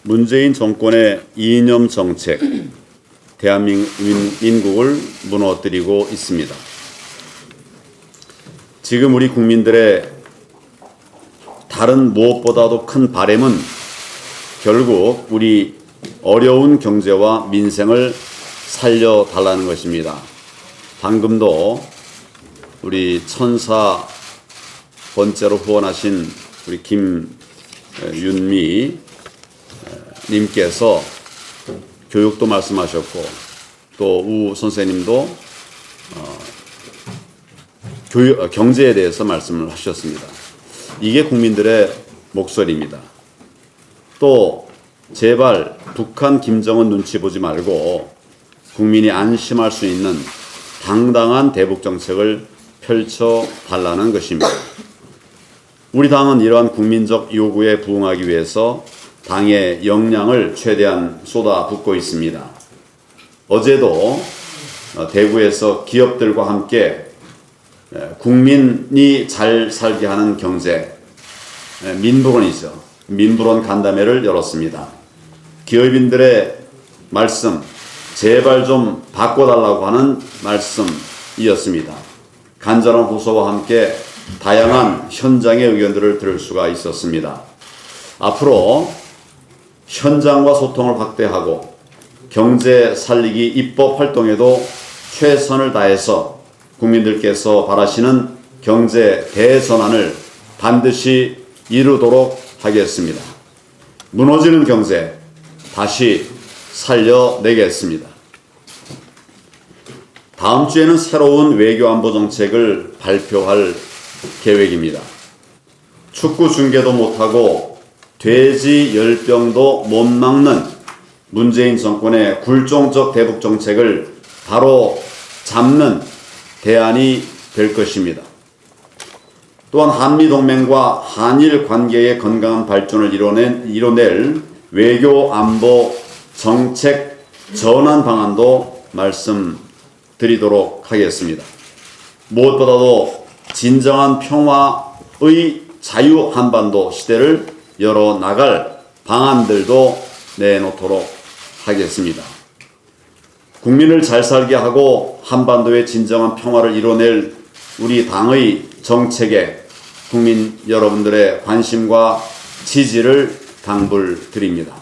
문재인 정권의 이념 정책, 대한민국을 무너뜨리고 있습니다. 지금 우리 국민들의 다른 무엇보다도 큰 바람은 결국 우리 어려운 경제와 민생을 살려달라는 것입니다. 방금도 우리 1004번째로 후원하신 우리 김윤미 님께서 교육도 말씀하셨고 또 우 선생님도 경제에 대해서 말씀을 하셨습니다. 이게 국민들의 목소리입니다. 또 제발 북한 김정은 눈치 보지 말고 국민이 안심할 수 있는 당당한 대북 정책을 펼쳐달라는 것입니다. 우리 당은 이러한 국민적 요구에 부응하기 위해서 당의 역량을 최대한 쏟아붓고 있습니다. 어제도 대구에서 기업들과 함께 국민이 잘 살게 하는 경제, 민부론이죠. 민부론 간담회를 열었습니다. 기업인들의 말씀, 제발 좀 바꿔달라고 하는 말씀이었습니다. 간절한 호소와 함께 다양한 현장의 의견들을 들을 수가 있었습니다. 앞으로 현장과 소통을 확대하고 경제 살리기 입법 활동에도 최선을 다해서 국민들께서 바라시는 경제 대전환을 반드시 이루도록 하겠습니다. 무너지는 경제 다시 살려내겠습니다. 다음 주에는 새로운 외교안보 정책을 발표할 계획입니다. 축구 중계도 못하고 돼지 열병도 못 막는 문재인 정권의 굴종적 대북 정책을 바로 잡는 대안이 될 것입니다. 또한 한미동맹과 한일 관계의 건강한 발전을 이뤄낼 외교 안보 정책 전환 방안도 말씀드리도록 하겠습니다. 무엇보다도 진정한 평화의 자유 한반도 시대를 열어나갈 방안들도 내놓도록 하겠습니다. 국민을 잘 살게 하고 한반도의 진정한 평화를 이뤄낼 우리 당의 정책에 국민 여러분들의 관심과 지지를 당부드립니다.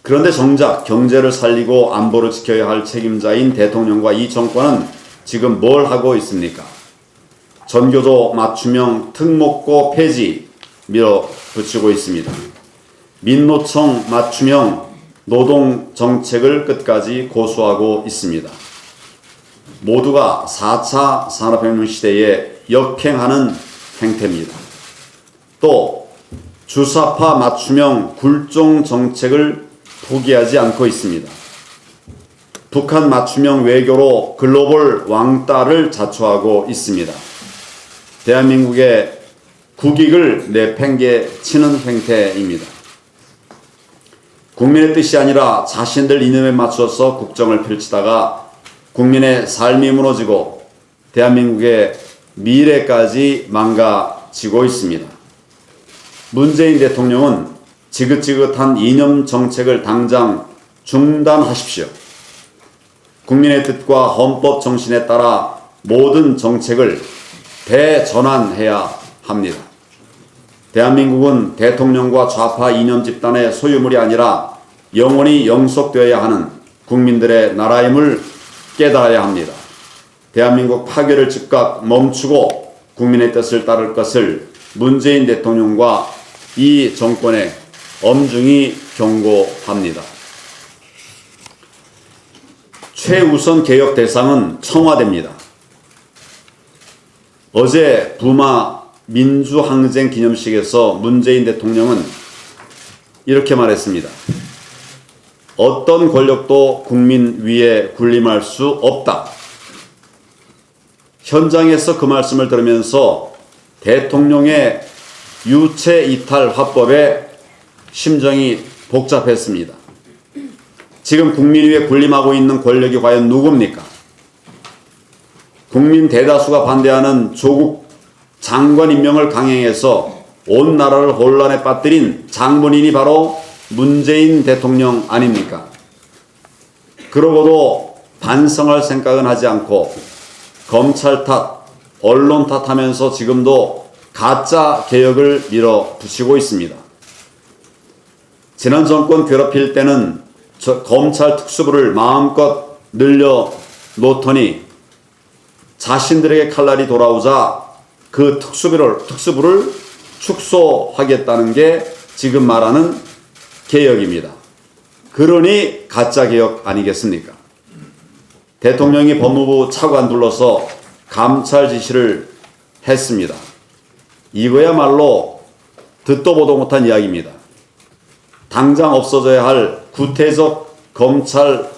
그런데 정작 경제를 살리고 안보를 지켜야 할 책임자인 대통령과 이 정권은 지금 뭘 하고 있습니까? 전교조 맞춤형 특목고 폐지 밀어붙이고 있습니다. 민노총 맞춤형 노동정책을 끝까지 고수하고 있습니다. 모두가 4차 산업혁명 시대에 역행하는 행태입니다. 또 주사파 맞춤형 굴종 정책을 포기하지 않고 있습니다. 북한 맞춤형 외교로 글로벌 왕따를 자초하고 있습니다. 대한민국의 국익을 내팽개치는 행태입니다. 국민의 뜻이 아니라 자신들 이념에 맞춰서 국정을 펼치다가 국민의 삶이 무너지고 대한민국의 미래까지 망가지고 있습니다. 문재인 대통령은 지긋지긋한 이념 정책을 당장 중단하십시오. 국민의 뜻과 헌법 정신에 따라 모든 정책을 대전환해야 합니다. 대한민국은 대통령과 좌파 이념 집단의 소유물이 아니라 영원히 영속되어야 하는 국민들의 나라임을 깨달아야 합니다. 대한민국 파괴를 즉각 멈추고 국민의 뜻을 따를 것을 문재인 대통령과 이 정권에 엄중히 경고합니다. 최우선 개혁 대상은 청와대입니다. 어제 부마 민주항쟁 기념식에서 문재인 대통령은 이렇게 말했습니다. 어떤 권력도 국민 위에 군림할 수 없다. 현장에서 그 말씀을 들으면서 대통령의 유체 이탈 화법에 심정이 복잡했습니다. 지금 국민 위에 군림하고 있는 권력이 과연 누굽니까? 국민 대다수가 반대하는 조국 장관 임명을 강행해서 온 나라를 혼란에 빠뜨린 장본인이 바로 문재인 대통령 아닙니까? 그러고도 반성할 생각은 하지 않고 검찰 탓, 언론 탓하면서 지금도 가짜 개혁을 밀어붙이고 있습니다. 지난 정권 괴롭힐 때는 검찰 특수부를 마음껏 늘려 놓더니 자신들에게 칼날이 돌아오자 그 특수부를 축소하겠다는 게 지금 말하는 개혁입니다. 그러니 가짜 개혁 아니겠습니까? 대통령이 법무부 차관 둘러서 감찰 지시를 했습니다. 이거야말로 듣도 보도 못한 이야기입니다. 당장 없어져야 할 구태적 검찰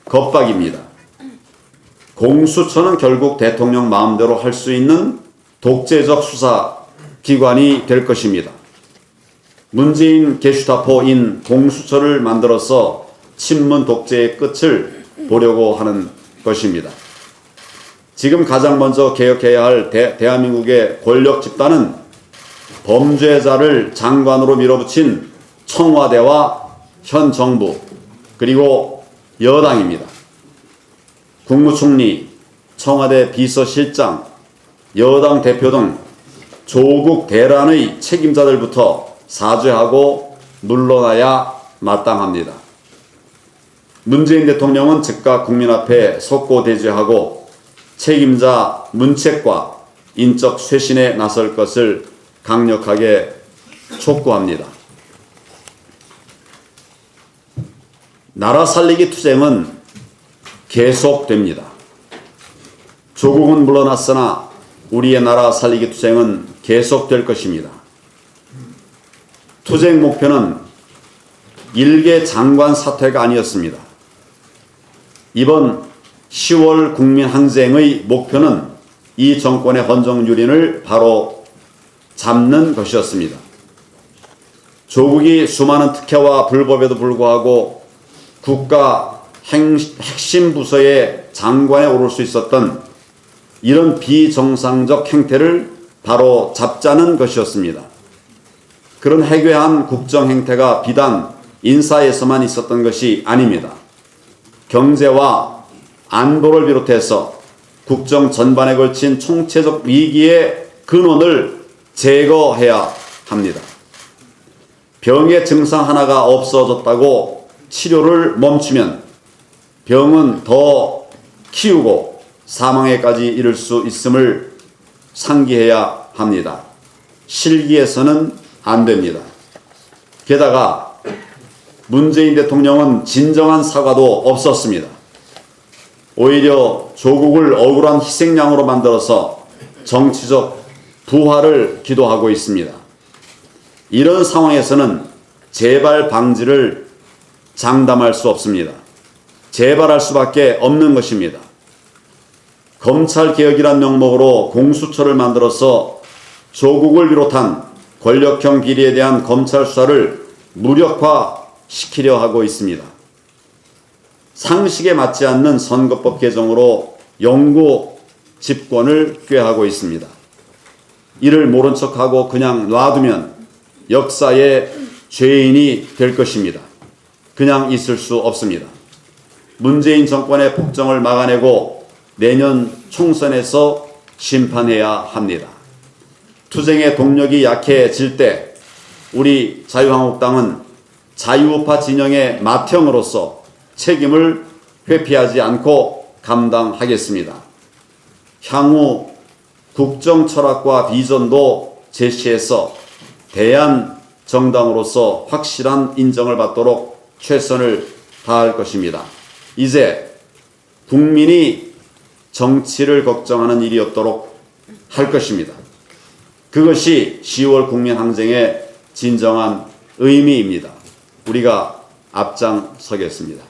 겁박입니다. 공수처는 결국 대통령 마음대로 할 수 있는 독재적 수사기관이 될 것입니다. 문재인 게슈타포인 공수처를 만들어서 친문 독재의 끝을 보려고 하는 것입니다. 지금 가장 먼저 개혁해야 할 대한민국의 권력 집단은 범죄자를 장관으로 밀어붙인 청와대와 현 정부 그리고 여당입니다. 국무총리, 청와대 비서실장, 여당 대표 등 조국 대란의 책임자들부터 사죄하고 물러나야 마땅합니다. 문재인 대통령은 즉각 국민 앞에 속고 대죄하고 책임자 문책과 인적 쇄신에 나설 것을 강력하게 촉구합니다. 나라 살리기 투쟁은 계속됩니다. 조국은 물러났으나 우리의 나라 살리기 투쟁은 계속될 것입니다. 투쟁 목표는 일개 장관 사퇴가 아니었습니다. 이번 10월 국민 항쟁의 목표는 이 정권의 헌정유린을 바로 잡는 것이었습니다. 조국이 수많은 특혜와 불법에도 불구하고 국가 핵심 부서의 장관에 오를 수 있었던 이런 비정상적 행태를 바로 잡자는 것이었습니다. 그런 해괴한 국정 행태가 비단 인사에서만 있었던 것이 아닙니다. 경제와 안보를 비롯해서 국정 전반에 걸친 총체적 위기의 근원을 제거해야 합니다. 병의 증상 하나가 없어졌다고 치료를 멈추면 병은 더 키우고 사망에까지 이를 수 있음을 상기해야 합니다. 실기해서는 안 됩니다. 게다가 문재인 대통령은 진정한 사과도 없었습니다. 오히려 조국을 억울한 희생양으로 만들어서 정치적 부활을 기도하고 있습니다. 이런 상황에서는 재발 방지를 장담할 수 없습니다. 재발할 수밖에 없는 것입니다. 검찰개혁이란 명목으로 공수처를 만들어서 조국을 비롯한 권력형 비리에 대한 검찰 수사를 무력화시키려 하고 있습니다. 상식에 맞지 않는 선거법 개정으로 영구 집권을 꾀하고 있습니다. 이를 모른 척하고 그냥 놔두면 역사의 죄인이 될 것입니다. 그냥 있을 수 없습니다. 문재인 정권의 폭정을 막아내고 내년 총선에서 심판해야 합니다. 투쟁의 동력이 약해질 때 우리 자유한국당은 자유우파 진영의 맏형으로서 책임을 회피하지 않고 감당하겠습니다. 향후 국정 철학과 비전도 제시해서 대한 정당으로서 확실한 인정을 받도록 최선을 다할 것입니다. 이제 국민이 정치를 걱정하는 일이 없도록 할 것입니다. 그것이 10월 국민항쟁의 진정한 의미입니다. 우리가 앞장서겠습니다.